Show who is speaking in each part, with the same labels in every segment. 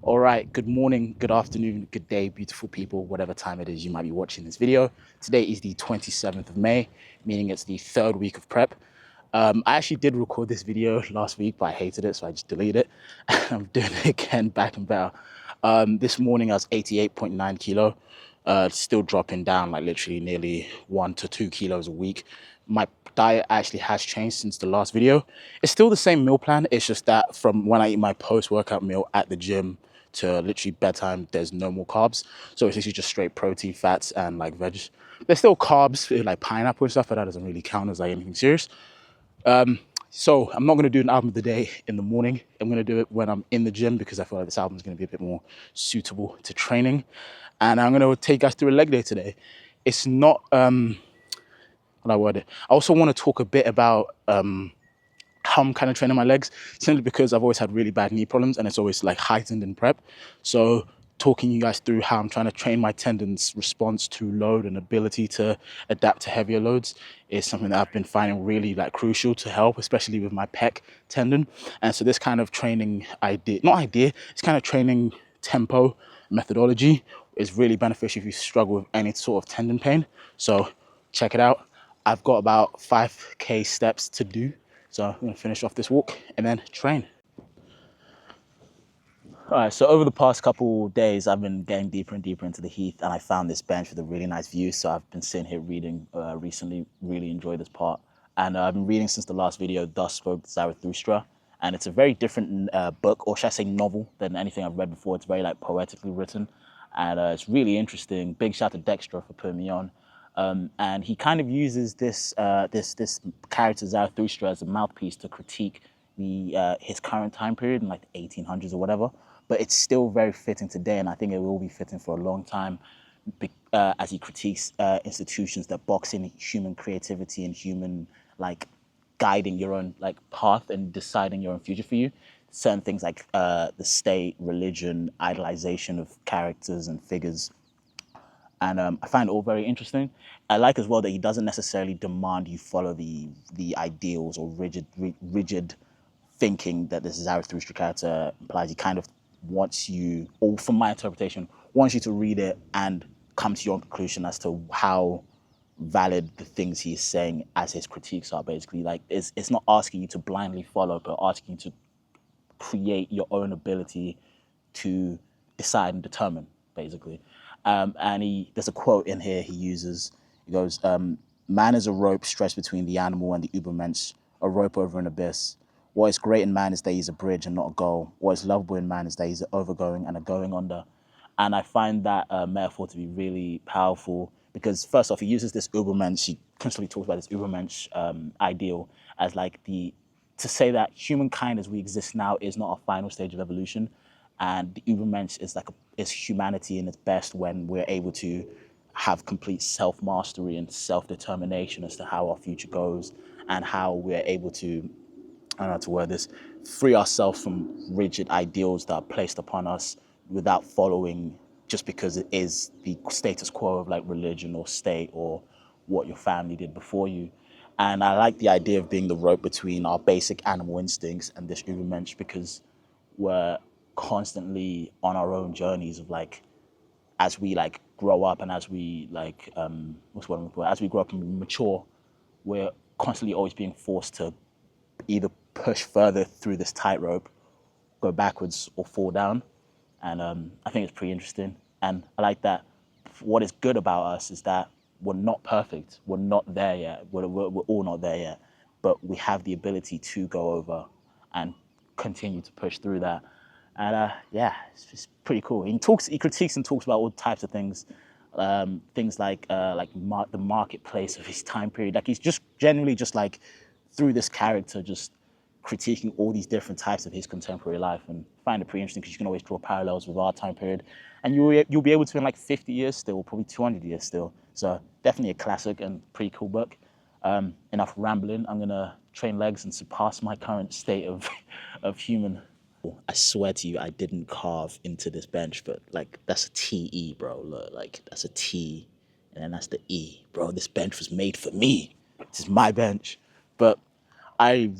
Speaker 1: All right, good morning, good afternoon, good day, beautiful people, whatever time it is you might be watching this video. Today is the 27th of May, meaning it's the third week of prep. I actually did record this video last week, but I hated it, so I just deleted it. I'm doing it again, back and better. This morning I was 88.9 kilo, still dropping down like literally nearly 1 to 2 kilos a week. My diet actually has changed since the last video. It's still the same meal plan. It's just that from when I eat my post-workout meal at the gym to literally bedtime, there's no more carbs. So it's literally just straight protein, fats, and like veg. There's still carbs, like pineapple and stuff, but that doesn't really count as like anything serious. So I'm not going to do an album of the day in the morning. I'm going to do it when I'm in the gym because I feel like this album is going to be a bit more suitable to training. And I'm going to take you guys through a leg day today. It's not, what I word it. I also want to talk a bit about how I'm kind of training my legs, simply because I've always had really bad knee problems and it's always like heightened in prep. So talking you guys through how I'm trying to train my tendons' response to load and ability to adapt to heavier loads is something that I've been finding really like crucial to help, especially with my pec tendon. And so this kind of training it's kind of training tempo methodology is really beneficial if you struggle with any sort of tendon pain. So check it out. I've got about 5K steps to do. So I'm gonna finish off this walk and then train. All right, so over the past couple days, I've been getting deeper and deeper into the heath, and I found this bench with a really nice view. So I've been sitting here reading recently, really enjoyed this part. And I've been reading since the last video, Thus Spoke Zarathustra. And it's a very different book, or should I say novel, than anything I've read before. It's very like poetically written, and it's really interesting. Big shout to Dexter for putting me on. And he kind of uses this character Zarathustra as a mouthpiece to critique his current time period in like the 1800s or whatever. But it's still very fitting today, and I think it will be fitting for a long time, as he critiques institutions that box in human creativity and human like guiding your own like path and deciding your own future for you. Certain things like the state, religion, idolization of characters and figures, and I find it all very interesting. I like as well that he doesn't necessarily demand you follow the ideals or rigid thinking that this Zarathustra character implies. He kind of wants you, or from my interpretation, wants you to read it and come to your own conclusion as to how valid the things he's saying as his critiques are. Basically, like it's not asking you to blindly follow, but asking you to create your own ability to decide and determine, basically. And there's a quote in here he uses. He goes, "Man is a rope stretched between the animal and the Übermensch, a rope over an abyss. What is great in man is that he's a bridge and not a goal. What is lovable in man is that he's an overgoing and a going under." And I find that metaphor to be really powerful because, first off, he uses this Übermensch. He constantly talks about this Übermensch ideal as like to say that humankind as we exist now is not a final stage of evolution, and the Übermensch is humanity in its best when we're able to have complete self-mastery and self-determination as to how our future goes and how we're able to, I don't know how to word this, free ourselves from rigid ideals that are placed upon us without following just because it is the status quo of like religion or state or what your family did before you. And I like the idea of being the rope between our basic animal instincts and this Übermensch because we're constantly on our own journeys of like, as we like grow up and as we like, as we grow up and mature, we're constantly always being forced to either push further through this tightrope, go backwards, or fall down. And I think it's pretty interesting. And I like that what is good about us is that we're not perfect. We're not there yet. We're all not there yet. But we have the ability to go over and continue to push through that. And yeah, it's just pretty cool. He critiques and talks about all types of things, things like the marketplace of his time period. Like he's just generally just like through this character just critiquing all these different types of his contemporary life, and find it pretty interesting because you can always draw parallels with our time period, and you'll be able to in like 50 years still, probably 200 years still. So definitely a classic and pretty cool book. Enough rambling. I'm gonna train legs and surpass my current state of of human. I swear to you, I didn't carve into this bench, but like that's a TE, bro. Look, like that's a T, and then that's the E, bro. This bench was made for me. This is my bench. But I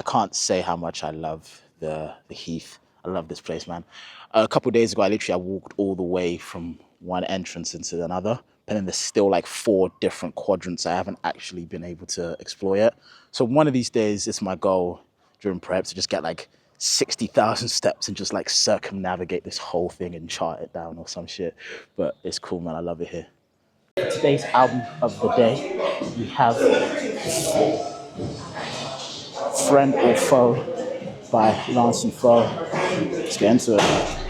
Speaker 1: can't say how much I love the heath. I love this place, man. A couple of days ago, I walked all the way from one entrance into another, and then there's still like 4 different quadrants I haven't actually been able to explore yet. So one of these days, it's my goal during prep to just get like 60,000 steps and just like circumnavigate this whole thing and chart it down or some shit. But it's cool, man. I love it here. Today's album of the day, we have Friend or Foe by Lancey Foe. Let's get into it.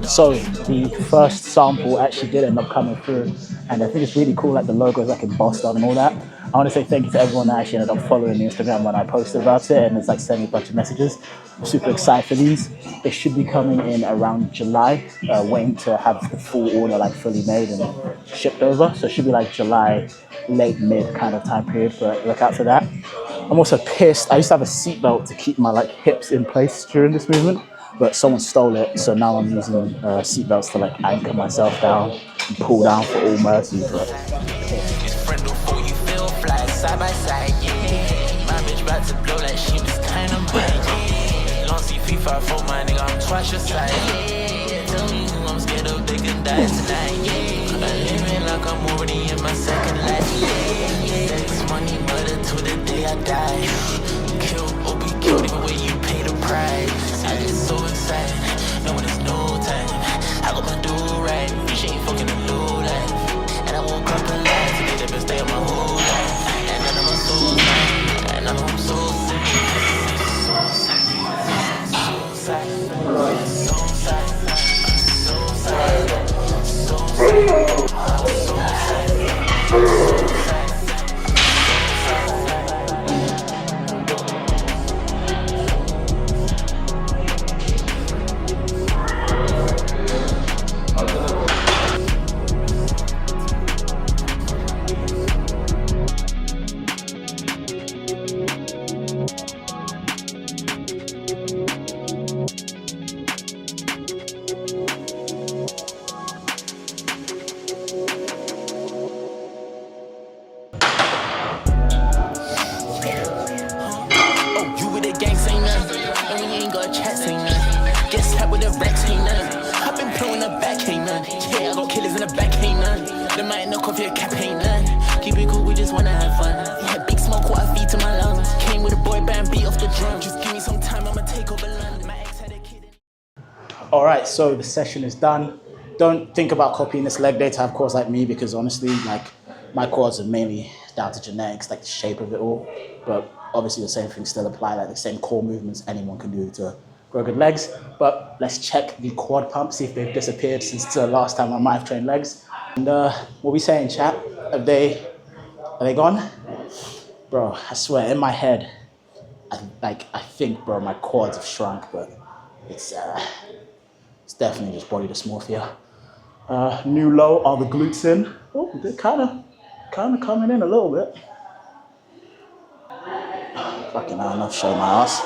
Speaker 1: So the first sample actually did end up coming through, and I think it's really cool, like the logo is like embossed on and all that. I want to say thank you to everyone that actually ended up following the Instagram when I posted about it, and it's like sending a bunch of messages. I'm super excited for these. They should be coming in around July, waiting to have the full order like fully made and shipped over. So it should be like July, late mid kind of time period, but look out for that. I'm also pissed. I used to have a seatbelt to keep my like hips in place during this movement, but someone stole it, so now I'm using seatbelts to like anchor myself down and pull down for all mercy. But side by side, yeah. My bitch about to blow like she was kind of bright, yeah. Long CP5 for my nigga, I'm twice your size, yeah. Tell me who I'm scared of, they can die tonight, yeah. I'm living like I'm already in my second life, yeah. Sex, money, murder to the day I die. Kill or be killed even when you pay the price. I get so excited, knowing there's no time. I got my do right, bitch ain't fucking the low life. And I woke up alive to get the best day of my whole life. And I'm so sad, Alright, so the session is done. Don't think about copying this leg day to have quads like me, because honestly, like, my quads are mainly down to genetics, like the shape of it all. But obviously the same things still apply, like the same core movements anyone can do to grow good legs. But let's check the quad pumps, see if they've disappeared since the last time I might have trained legs. And what we saying, chat? Are they gone? Bro, I swear, in my head, I think, bro, my quads have shrunk, but it's definitely just body dysmorphia. New low, are the glutes in? Oh, they're kind of coming in a little bit. Fucking hell, enough showing my ass.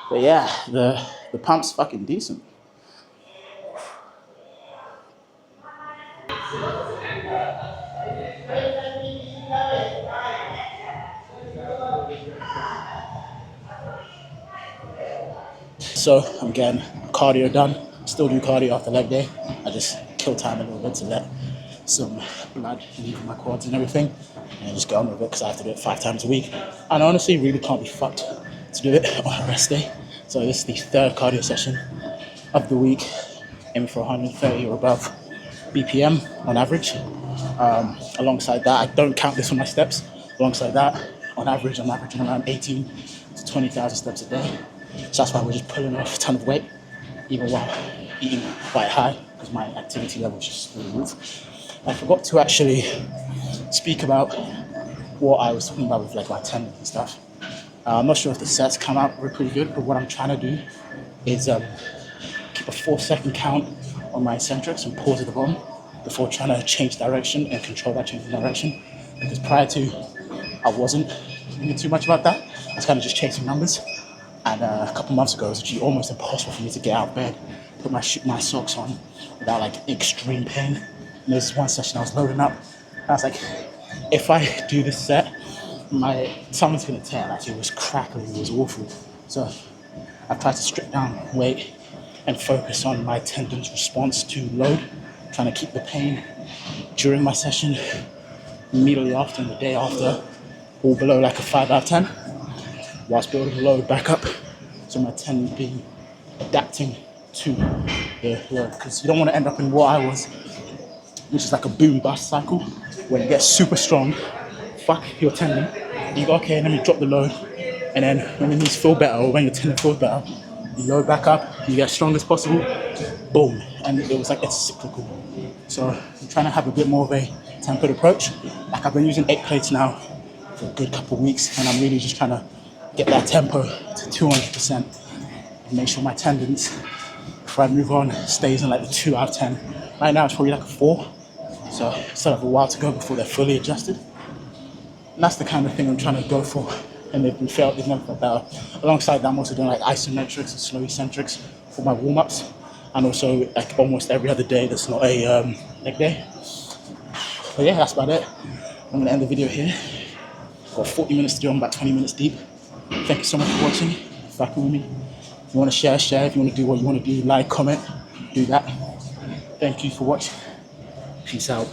Speaker 1: But yeah, the pump's fucking decent. So I'm getting cardio done. Still do cardio after leg day. I just kill time a little bit to let some blood leave my quads and everything, and just get on with it because I have to do it 5 times a week. And I honestly really can't be fucked to do it on a rest day. So this is the 3rd cardio session of the week, aiming for 130 or above BPM on average.
Speaker 2: Alongside that, I don't count this on my steps. Alongside that, on average, I'm averaging around 18 to 20,000 steps a day. So that's why we're just pulling off a ton of weight, even while eating quite high, because my activity level is just through the roof. I forgot to actually speak about what I was talking about with like my tendons and stuff. I'm not sure if the sets come out pretty good, but what I'm trying to do is keep a 4-second count on my eccentrics and pause at the bottom before trying to change direction and control that change in direction. Because prior to, I wasn't thinking too much about that. I was kind of just chasing numbers. And a couple months ago, it was actually almost impossible for me to get out of bed, put my socks on without like extreme pain. And there was one session I was loading up. And I was like, if I do this set, someone's gonna tear. Like, it was crackling, it was awful. So I've tried to strip down weight and focus on my tendon's response to load, trying to keep the pain during my session, immediately after and the day after, all below like a 5 out of 10, whilst building the load back up. So my tendon being adapting to the load, because you don't want to end up in what I was, which is like a boom bust cycle, when it gets super strong, fuck your tendon, you go, okay, let me drop the load, and then when your knees feel better or when your tendon feels better, you load back up, you get as strong as possible, boom, and it was like it's cyclical. So I'm trying to have a bit more of a tempered approach. Like, I've been using 8 plates now for a good couple of weeks, and I'm really just trying to get that tempo to 200% and make sure my tendons, before I move on, stays in like the 2 out of 10. Right now it's probably like a 4, so I still have a while to go before they're fully adjusted. And that's the kind of thing I'm trying to go for, and they've never felt better. Alongside that, I'm also doing like isometrics and slow eccentrics for my warm-ups, and also like almost every other day that's not a leg day. But yeah, that's about it. I'm gonna end the video here. Got 40 minutes to do, I'm about 20 minutes deep. Thank you so much for watching, fucking with me. If you wanna share. If you wanna do what you wanna do, like, comment, do that. Thank you for watching. Peace out.